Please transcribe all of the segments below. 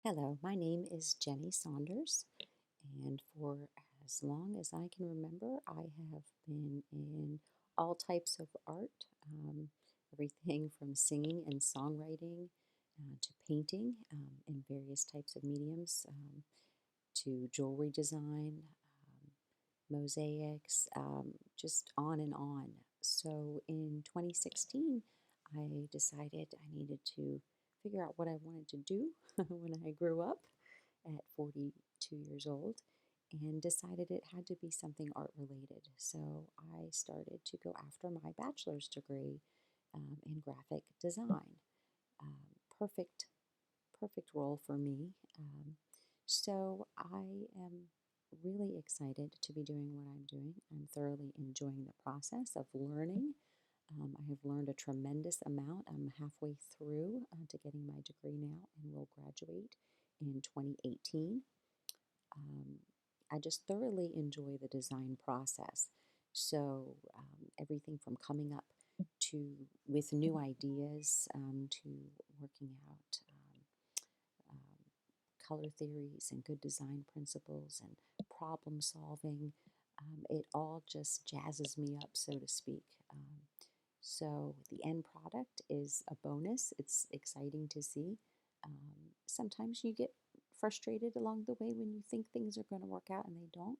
Hello, my name is Jenny Saunders, and for as long as I can remember, I have been in all types of art, everything from singing and songwriting to painting in various types of mediums, to jewelry design, mosaics, just on and on. So in 2016, I decided I needed to figure out what I wanted to do when I grew up at 42 years old and decided it had to be something art related. So I started to go after my bachelor's degree in graphic design. Perfect, perfect role for me. So I am really excited to be doing what I'm doing. I'm thoroughly enjoying the process of learning. I have learned a tremendous amount. I'm halfway through to getting my degree now and will graduate in 2018. Um, I just thoroughly enjoy the design process. So everything from coming up to with new ideas to working out um, color theories and good design principles and problem solving. It all just jazzes me up, so to speak. So the end product is a bonus. It's exciting to see. Sometimes you get frustrated along the way when you think things are going to work out and they don't,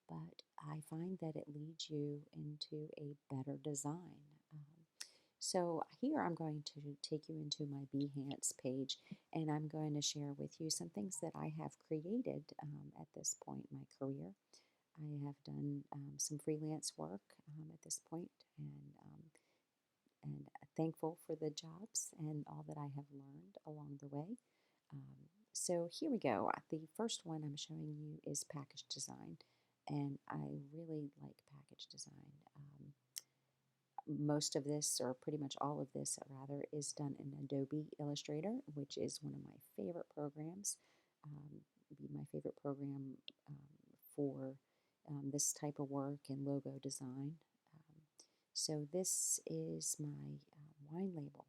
but I find that it leads you into a better design. So here I'm going to take you into my Behance page and I'm going to share with you some things that I have created at this point in my career. I have done some freelance work at this point and thankful for the jobs and all that I have learned along the way. So here we go. The first one I'm showing you is package design, and I really like package design. Most of this, or pretty much all of this rather, is done in Adobe Illustrator, which is one of my favorite programs. Be my favorite program for this type of work and logo design. So this is my wine label.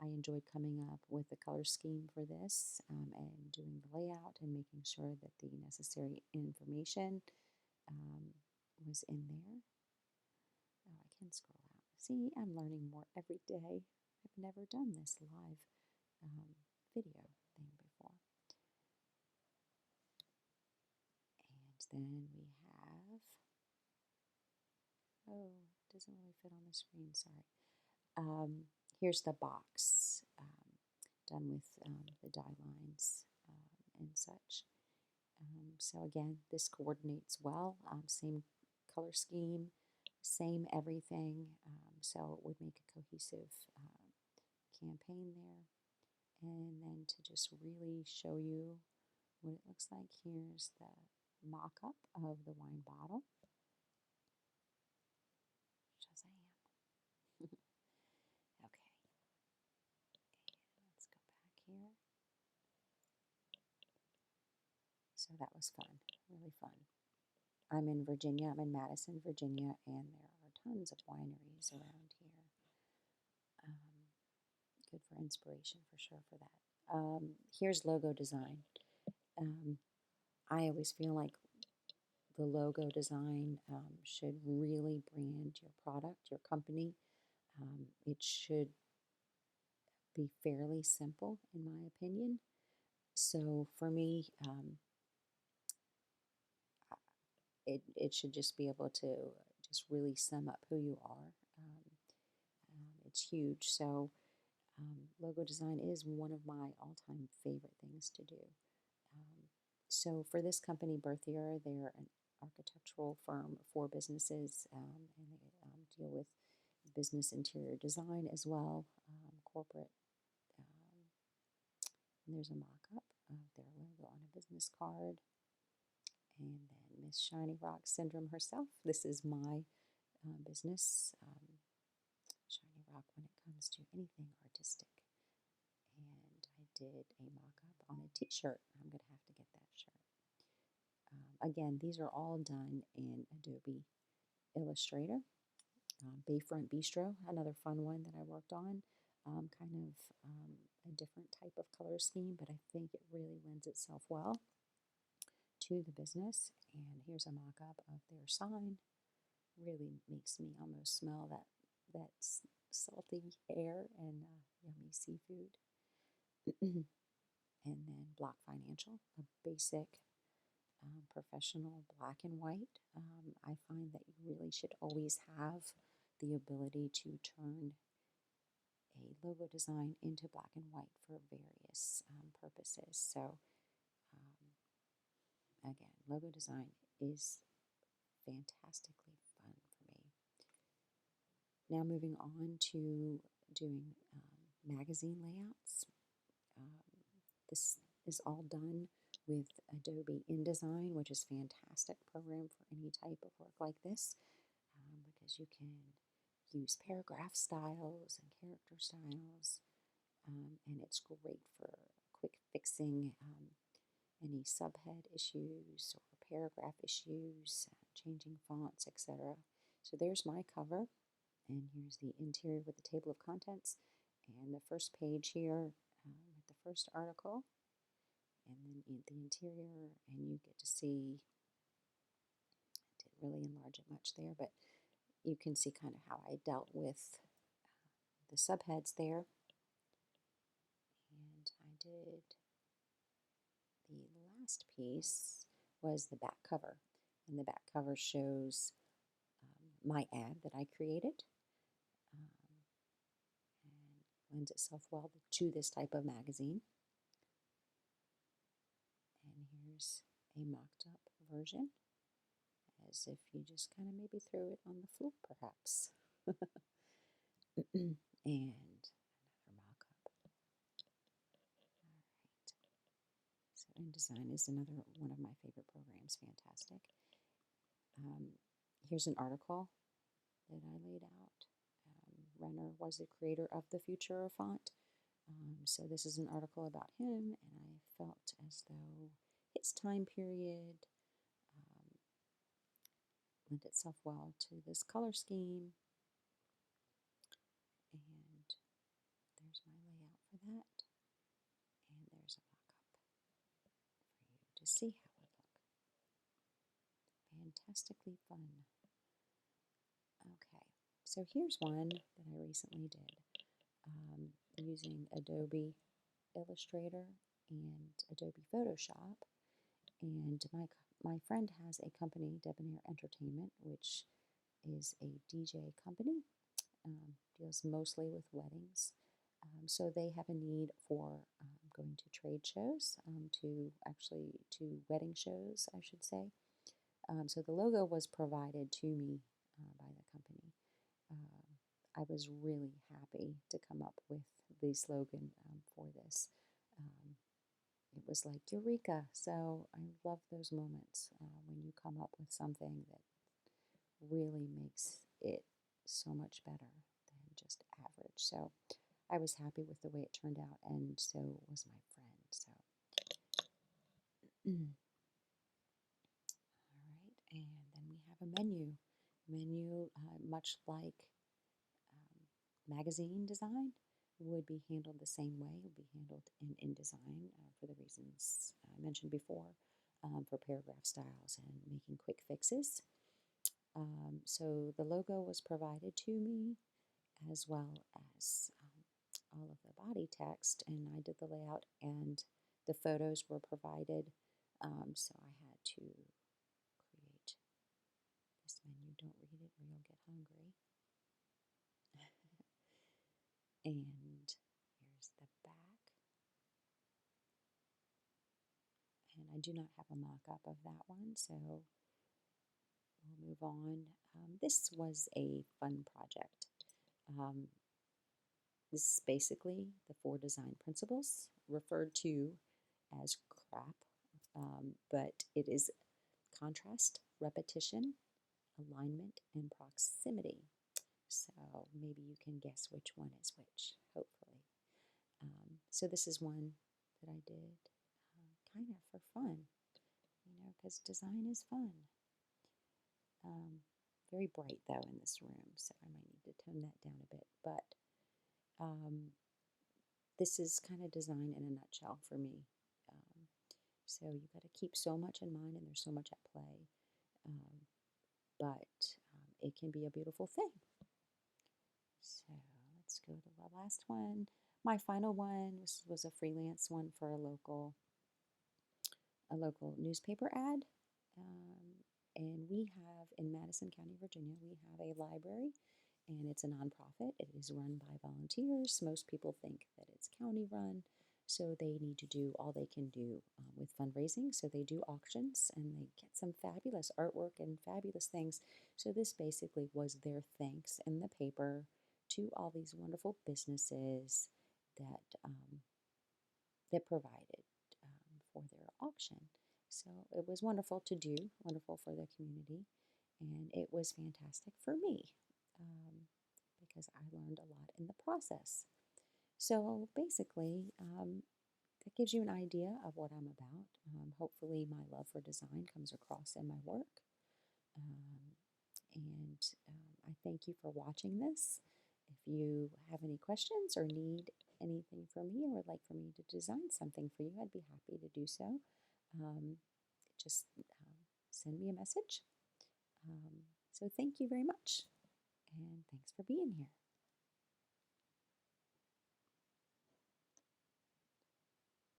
I enjoyed coming up with the color scheme for this and doing the layout and making sure that the necessary information um, was in there. Oh, I can scroll out. See, I'm learning more every day. I've never done this live video thing before. And then we have, oh, it doesn't really fit on the screen, sorry. Here's the box done with the die lines and such. So again, this coordinates well, same color scheme, same everything, so it would make a cohesive campaign there. And then to just really show you what it looks like, here's the mock-up of the wine bottle. Shazam. Okay, let's go back here. So that was fun, really fun. I'm in Virginia, I'm in Madison, Virginia, and there are tons of wineries around here. Um, Good for inspiration for sure for that. Here's logo design. Um, I always feel like the logo design should really brand your product, your company. It should be fairly simple, in my opinion. So for me, it should just be able to just really sum up who you are. It's huge. So logo design is one of my all-time favorite things to do. So for this company, Berthier, they're an architectural firm for businesses, and they deal with business interior design as well, corporate. Um, and there's a mock-up of their logo on a business card. And then Miss Shiny Rock Syndrome herself. This is my business, Shiny Rock, when it comes to anything artistic. And I did a mock-up on a t-shirt. I'm going to have to get that shirt. Again, these are all done in Adobe Illustrator. Bayfront Bistro, another fun one that I worked on. Kind of a different type of color scheme, but I think it lends itself well to the business. And here's a mock-up of their sign. Really makes me almost smell that salty air and yummy seafood. And then Block Financial, a basic professional black and white. I find that you really should always have the ability to turn a logo design into black and white for various purposes. So again, logo design is fantastically fun for me. Now moving on to doing magazine layouts. This is all done with Adobe InDesign, which is a fantastic program for any type of work like this, because you can use paragraph styles and character styles, and it's great for quick fixing any subhead issues or paragraph issues, changing fonts, etc. So there's my cover, and here's the interior with the table of contents, and the first page here with the first article, and then the interior, and you get to see, I didn't really enlarge it much there, but you can see kind of how I dealt with the subheads there. And I did, the last piece was the back cover, and the back cover shows my ad that I created, and lends itself well to this type of magazine. And here's a mocked up version, as if you just kind of maybe throw it on the floor, perhaps. And another mock-up. All right. So InDesign is another one of my favorite programs. Fantastic. Here's an article that I laid out. Renner was the creator of the Futura font. So this is an article about him, and I felt as though his time period lent itself well to this color scheme. And there's my layout for that. And there's a mock-up for you to see how it look. Fantastically fun. Okay, so here's one that I recently did using Adobe Illustrator and Adobe Photoshop. And my friend has a company, Debonair Entertainment, which is a DJ company, deals mostly with weddings. So they have a need for going to trade shows, to wedding shows, I should say. So the logo was provided to me by the company. I was really happy to come up with the slogan for this. It was like Eureka. So I love those moments when you come up with something that really makes it so much better than just average. So I was happy with the way it turned out, and so was my friend. So, all right, and then we have a menu. Much like magazine design, would be handled the same way. It would be handled in InDesign for the reasons I mentioned before, for paragraph styles and making quick fixes. So the logo was provided to me, as well as all of the body text, and I did the layout, and the photos were provided. So I had to create this menu. Don't read it or you'll get hungry. And here's the back. And I do not have a mock-up of that one, so we'll move on. This was a fun project. This is basically the 4 design principles, referred to as CRAP, but it is contrast, repetition, alignment, and proximity. So maybe you can guess which one is which, hopefully. So this is one that I did kind of for fun, because design is fun. Very bright, though, in this room, so I might need to tone that down a bit. But this is kind of design in a nutshell for me. So you got to keep so much in mind, and there's so much at play. Um, but it can be a beautiful thing. So let's go to the last one. My final one was a freelance one for a local newspaper ad. And we have in Madison County, Virginia, we have a library, and it's a nonprofit. It is run by volunteers. Most people think that it's county run, so they need to do all they can do with fundraising. So they do auctions and they get some fabulous artwork and fabulous things. So this basically was their thanks in the paper to all these wonderful businesses that provided for their auction. So it was wonderful to do, wonderful for the community, and it was fantastic for me because I learned a lot in the process. So basically, that gives you an idea of what I'm about. Hopefully, my love for design comes across in my work. Um, and I thank you for watching this. If you have any questions or need anything from me or would like for me to design something for you, I'd be happy to do so. Um, just send me a message. So thank you very much, and thanks for being here.